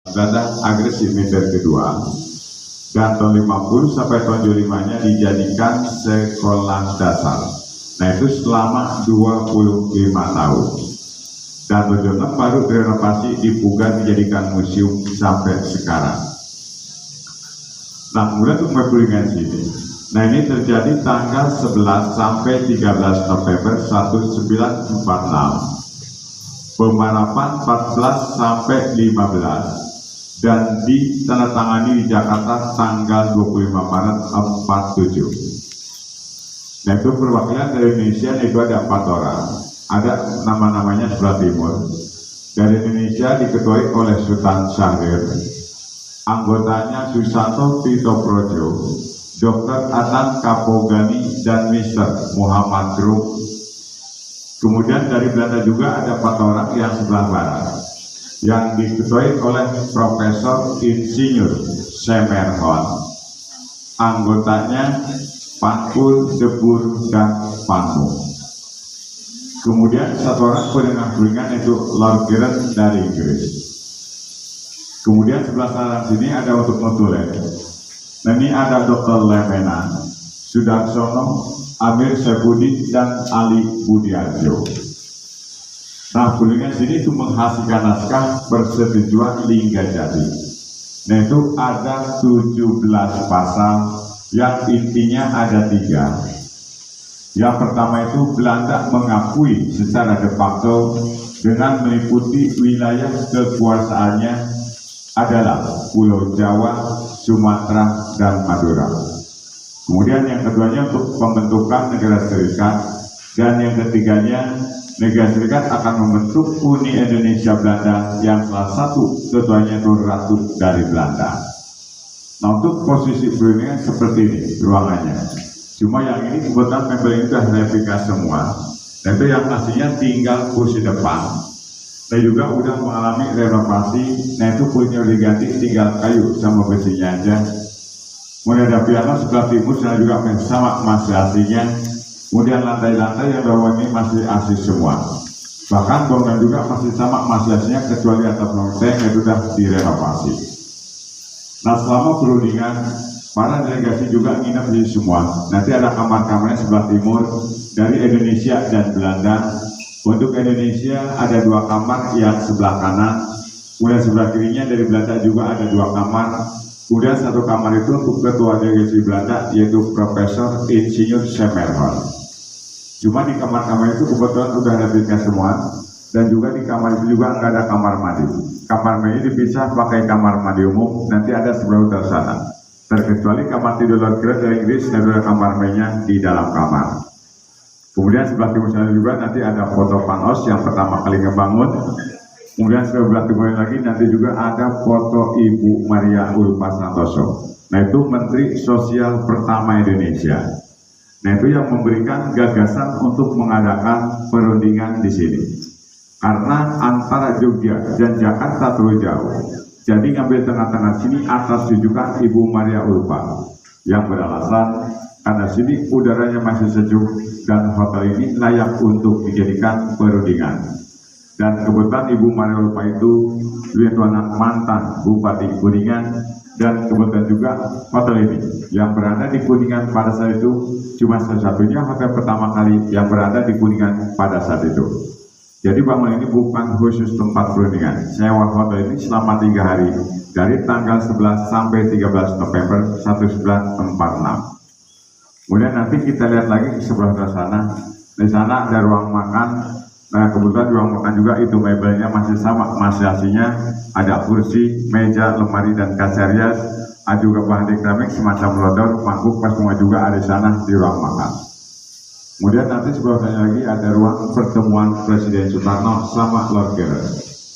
Belanda agresif militer kedua, dan tahun 50 sampai tahun 25-nya dijadikan sekolah dasar. Nah itu selama 25 tahun. Dan tahun 76 baru direnovasi, dipugar, dijadikan museum sampai sekarang. Nah kemudian untuk Kuningan sini, nah ini terjadi tanggal 11 sampai 13 November 1946, pemarapan 14 sampai 15, dan ditandatangani di Jakarta tanggal 25 Maret 47. Nah itu perwakilan dari Indonesia itu ada 4 orang, ada nama-namanya sebelah timur. Dari Indonesia diketuai oleh Sultan Syahrir, anggotanya Susanto Tito Projo, Dr. Adnan Kapogani, dan Mr. Muhammad Rum. Kemudian dari Belanda juga ada 4 orang yang sebelah barat, yang diketuai oleh Profesor Insinyur Semerhon, anggotanya Pankul, Debur, dan Panmu. Kemudian satu orang penengah Kuningan itu Lord Grant dari Inggris. Kemudian sebelah kanan sini ada untuk notulen. Nah ini ada Dr. Lemena, Sudarsono, Amir Saifuddin, dan Ali Budiarjo. Nah Kuningan sini itu menghasilkan naskah persetujuan Linggajati. Nah itu ada 17 pasal yang intinya ada 3. Yang pertama itu Belanda mengakui secara de facto dengan meliputi wilayah kekuasaannya adalah Pulau Jawa, Sumatera, dan Madura. Kemudian yang keduanya untuk pembentukan negara serikat, dan yang ketiganya negara serikat akan membentuk Uni Indonesia Belanda yang salah satu ketuanya itu Ratu dari Belanda. Nah untuk posisi Brunei seperti ini ruangannya. Cuma yang ini kebetulan member itu sudah replika semua. Dan itu yang aslinya tinggal kursi depan. Dan juga udah mengalami renovasi. Nah itu kulitnya udah diganti, tinggal kayu sama besinya aja. Kemudian ada piano sebelah timur dan juga sama masih aslinya. Kemudian lantai-lantai yang bawah ini masih asli semua. Bahkan bangunan juga masih sama masih aslinya kecuali atap loteng itu sudah direnovasi. Nah selama perundingan para delegasi juga nginep di semua. Nanti ada kamar-kamarnya sebelah timur dari Indonesia dan Belanda. Untuk Indonesia ada 2 kamar yang sebelah kanan. Kemudian sebelah kirinya dari Belanda juga ada 2 kamar. Kemudian 1 kamar itu untuk ketua delegasi Belanda yaitu Profesor Insinyur Semerhon. Cuma di kamar-kamar itu kebetulan sudah replika semua. Dan juga di kamar itu juga nggak ada kamar mandi. Kamar mandi dipisah pakai kamar mandi umum. Nanti ada sebelah utara sana. Terkecuali kamar tidur Lord Grant dari Inggris dan ada kamar mainnya di dalam kamar. Kemudian sebelah timur sana juga nanti ada foto Panos yang pertama kali ngebangun. Kemudian sebelah timur lagi nanti juga ada foto Ibu Maria Ulfa Santoso. Nah itu Menteri Sosial pertama Indonesia. Nah itu yang memberikan gagasan untuk mengadakan perundingan di sini. Karena antara Jogja dan Jakarta terlalu jauh. Jadi ngambil tengah-tengah sini atas rujukan Ibu Maria Ulfa yang beralasan karena sini udaranya masih sejuk dan hotel ini layak untuk dijadikan perundingan. Dan kebetulan Ibu Maria Ulfa itu anak mantan Bupati Kuningan, dan kebetulan juga hotel ini yang berada di Kuningan pada saat itu cuma satu-satunya hotel pertama kali yang berada di Kuningan pada saat itu. Jadi bangunan ini bukan khusus tempat perundingan. Sewa hotel ini selama 3 hari dari tanggal 11 sampai 13 November 1946. Kemudian nanti kita lihat lagi di sebelah sana. Di sana ada ruang makan. Nah kebetulan ruang makan juga itu mebelnya masih sama, masih aslinya. Ada kursi, meja, lemari, dan kaca rias. Ada juga bahan keramik semacam lodor, mangkuk, pas semua juga ada di sana di ruang makan. Kemudian nanti sebelumnya lagi ada ruang pertemuan Presiden Soekarno sama Lord Grant.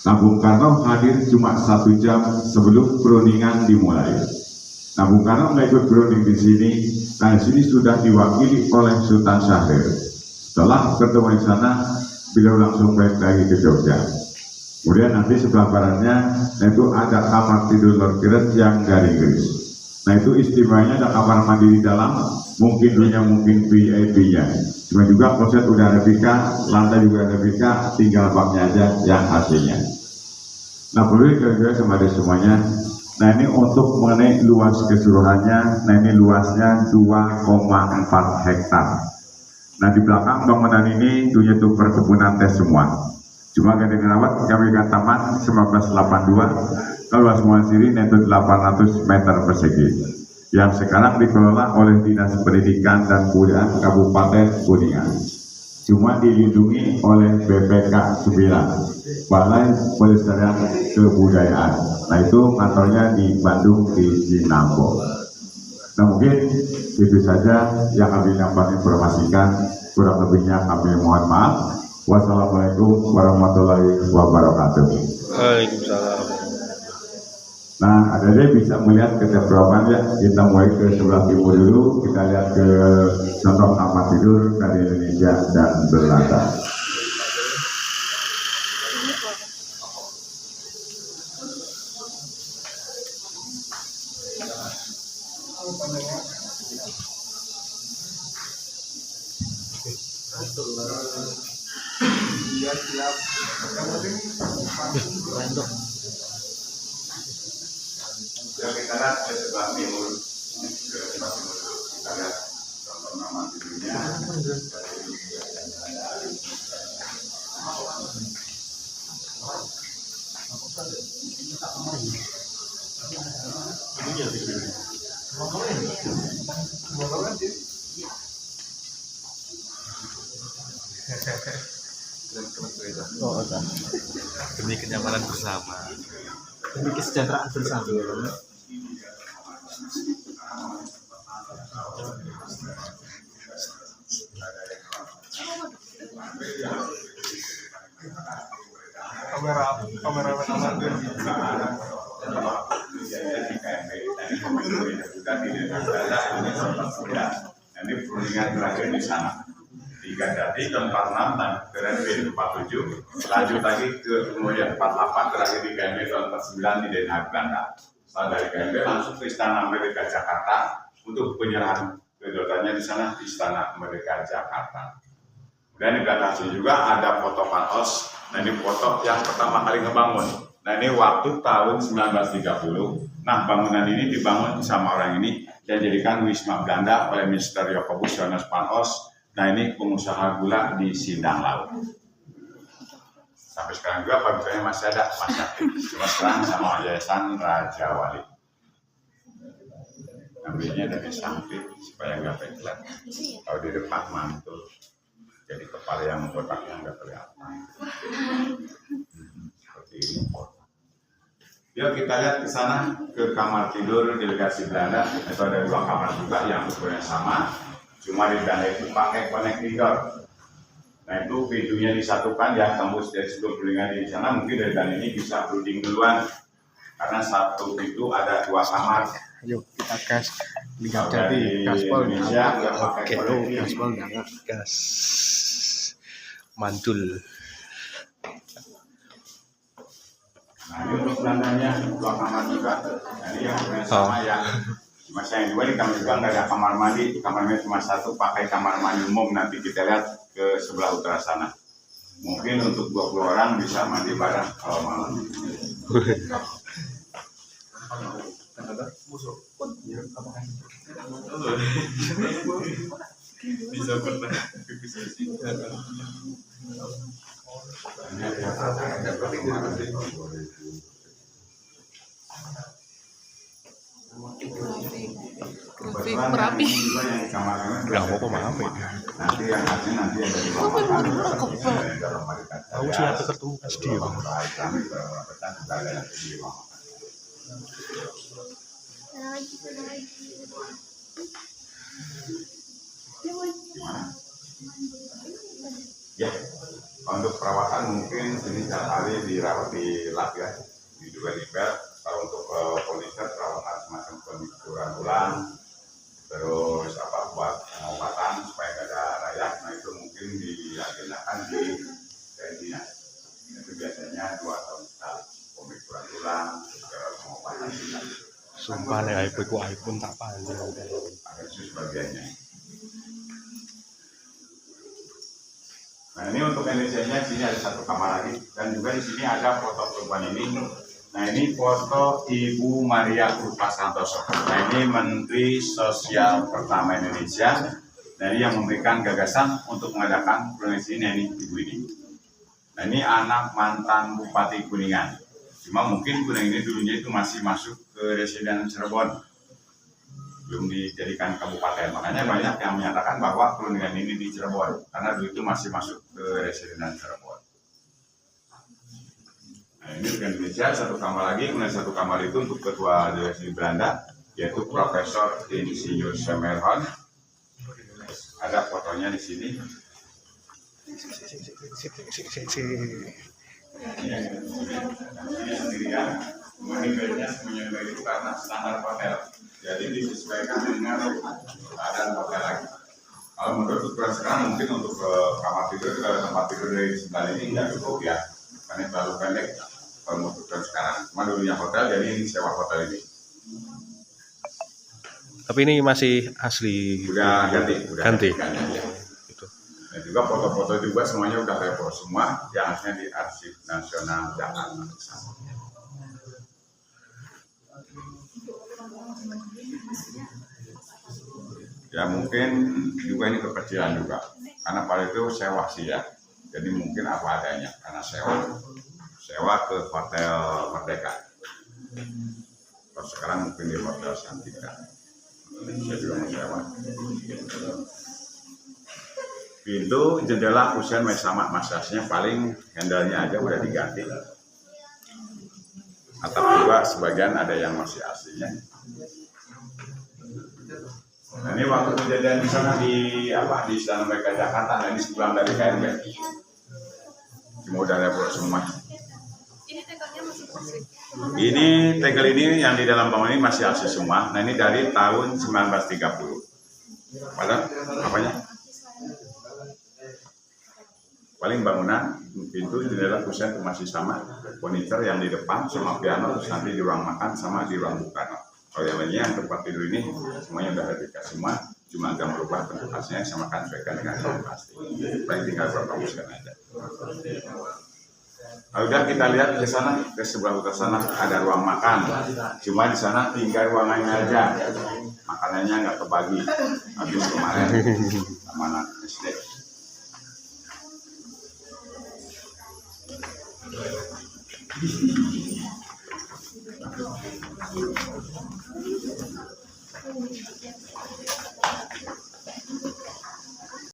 Nah Bung Karno hadir cuma 1 jam sebelum perundingan dimulai. Nah Bung Karno nggak ikut berunding di sini. Nah di sini sudah diwakili oleh Sultan Syahrir. Setelah pertemuan di sana, beliau langsung balik lagi ke Jogja. Kemudian nanti sebelah baratnya, itu ada kamar tidur Lord Grant yang dari Inggris. Nah itu istimewanya ada kamar mandi di dalam. Mungkin VIP-nya. Cuma juga kloset udah replika, lantai juga replika, tinggal baknya aja yang aslinya. Nah, perlu kira-kira sama ada semuanya. Nah, ini untuk mengenai luas keseluruhannya. Nah, ini luasnya 2,4 hektar. Nah, di belakang bangunan ini dulunya itu perkebunan teh semua. Cuma Gading Rawat kami Taman 1982, kalau luas muan siri itu 800 meter persegi. Yang sekarang dikelola oleh Dinas Pendidikan dan Kebudayaan Kabupaten Kuningan. Cuma dilindungi oleh BPK 9, Balai Pelestarian Kebudayaan. Nah, itu kantornya di Bandung di Sinambo. Nah, mungkin itu saja yang kami dapat informasikan. Kurang lebihnya kami mohon maaf. Wassalamualaikum warahmatullahi wabarakatuh. Waalaikumsalam. Nah, ada bisa melihat keterprograman ya. Kita mulai ke sebelah timur dulu. Kita lihat ke contoh kamar tidur dari Indonesia dan Belanda. Ya, kita lihat ke sebelah timur. Kita lihat contoh kamar tidurnya. Oh, demi kenyamanan bersama, demi kesejahteraan bersama. Kamera ini perundingan terakhir di sana. 3 Jati ke 46 dan ke 47, lanjut lagi ke kemudian 48, terakhir di KMB tahun 49 di Den Haag, Belanda. Setelah dari KMB langsung ke Istana Merdeka Jakarta untuk penyerahan kedudukannya di sana di Istana Merdeka Jakarta. Dan di belakang sini juga ada foto Patos. Nah, ini foto yang pertama kali ngebangun. Nah, ini waktu tahun 1930. Nah, bangunan ini dibangun sama orang ini dan dijadikan Wisma Belanda oleh Mr. Jacobus Johannes van Os. Nah, ini pengusaha gula di Sindang Laut. Sampai sekarang juga pabriknya masih ada, masih aktif. Cuma sekarang sama Yayasan Raja Wali. Ambilnya dari samping supaya nggak pencet. Kalau di depan mantul. Jadi kepala yang botaknya nggak kelihatan. Seperti ini. Yuk kita lihat ke sana, ke kamar tidur delegasi Belanda. Itu ada 2 kamar juga yang ukurannya sama. Cuma di Belanda itu pakai konektor. Nah, itu pintunya disatukan ya, tembus dari sebelum perundingan di sana. Mungkin dari Belanda ini bisa berunding duluan. Karena satu pintu ada 2 kamar. Yuk kita gas. Lihat jadi gaspol Indonesia nggak pakai konektor. gaspol banget, gas mantul. Nah, ini untuk Belandanya 2 kamar juga. Nah, ini yang sama ya. Cuma yang 2 di kamar juga nggak ada kamar mandi. Kamarnya cuma 1, pakai kamar mandi umum. Nanti kita lihat ke sebelah utara sana. Mungkin untuk 20 orang bisa mandi bareng kalau malam. Bisa pernah. Grafik merapi. Nggak apa-apa maaf ya. Nanti yang hasil nanti ada di bawah. Aku sih ada ketemu SD ya. Ya, untuk perawatan mungkin ini setiap hari dirawat di lab ya, di juga di bel. Kalau untuk kondisi perawatan semacam pemikuran tulang, terus buat pengobatan supaya tidak ada rayak. Nah, itu mungkin diagendakan di dinas. Itu biasanya 2 tahun sekali pemikuran tulang, pengobatan tulang. Sumpah nih iPhone tak panjang. Ada khusus bagiannya. Nah ini untuk Indonesia-nya, sini ada satu kamar lagi, dan juga di sini ada foto perempuan ini. Nah ini foto Ibu Maria Krupa Santoso. Nah ini Menteri Sosial pertama Indonesia. Nah ini yang memberikan gagasan untuk mengadakan provinsi ini, Ibu ini. Nah ini anak mantan Bupati Kuningan. Cuma mungkin Kuningan ini dulunya itu masih masuk ke residen Cirebon, belum dijadikan kabupaten. Makanya banyak yang menyatakan bahwa Kuningan ini di Cirebon, karena dulu itu masih masuk ke residen Cirebon. Nah ini di Indonesia satu kamar lagi, kemudian satu kamar itu untuk ketua delegasi Belanda, yaitu Profesor Insinyur Semerhon. Ada fotonya di sini. Ini sendirian, meninggalnya semuanya itu karena standar hotel. Jadi disesuaikan dengan keadaan hotel lagi. Kalau menurut ukuran sekarang mungkin untuk kamar tidur, tempat tidur dari sebelah ini nggak cukup ya, karena terlalu pendek. Kalau menurut ukuran sekarang, cuma dulunya hotel, jadi ini sewa hotel ini. Tapi ini masih asli. Udah ganti. Ya. Gitu. Dan juga foto-foto juga semuanya udah repro semua, yang aslinya di Arsip Nasional Jakarta. Ya mungkin juga ini kekecilan juga, karena pada itu sewa sih ya, jadi mungkin apa adanya, karena sewa ke Hotel Merdeka. Kalau sekarang mungkin di Hotel Santika, saya juga mau sewa. Pintu, jendela, kusen masih sama, masasnya paling handle-nya aja udah diganti. Atap juga sebagian ada yang masih aslinya. Nah, ini waktu kejadian di sana di Istana Merdeka Jakarta, nah ini sebelah dari KMB. Cuma udah repot semua. Ini tegelnya masih bersih. Ini tegel ini yang di dalam bangunan ini masih asli semua. Nah ini dari tahun 1930. Padahal apanya? Paling bangunan, pintu, jendela, kusen itu masih sama. Furniture yang di depan sama piano, terus nanti di ruang makan sama di ruang bukana. Kalau yang lainnya yang tempat tidur ini semuanya udah replika semua, cuma agak merubah bentuk aslinya sama kan sesuaikan dengan yang pasti. Paling tinggal berpromosikan aja. Nah, udah kita lihat ke sana, ke sebelah utara sana ada ruang makan. Cuma di sana tinggal ruangannya aja, makanannya nggak kebagi. Habis kemarin sama anak SD.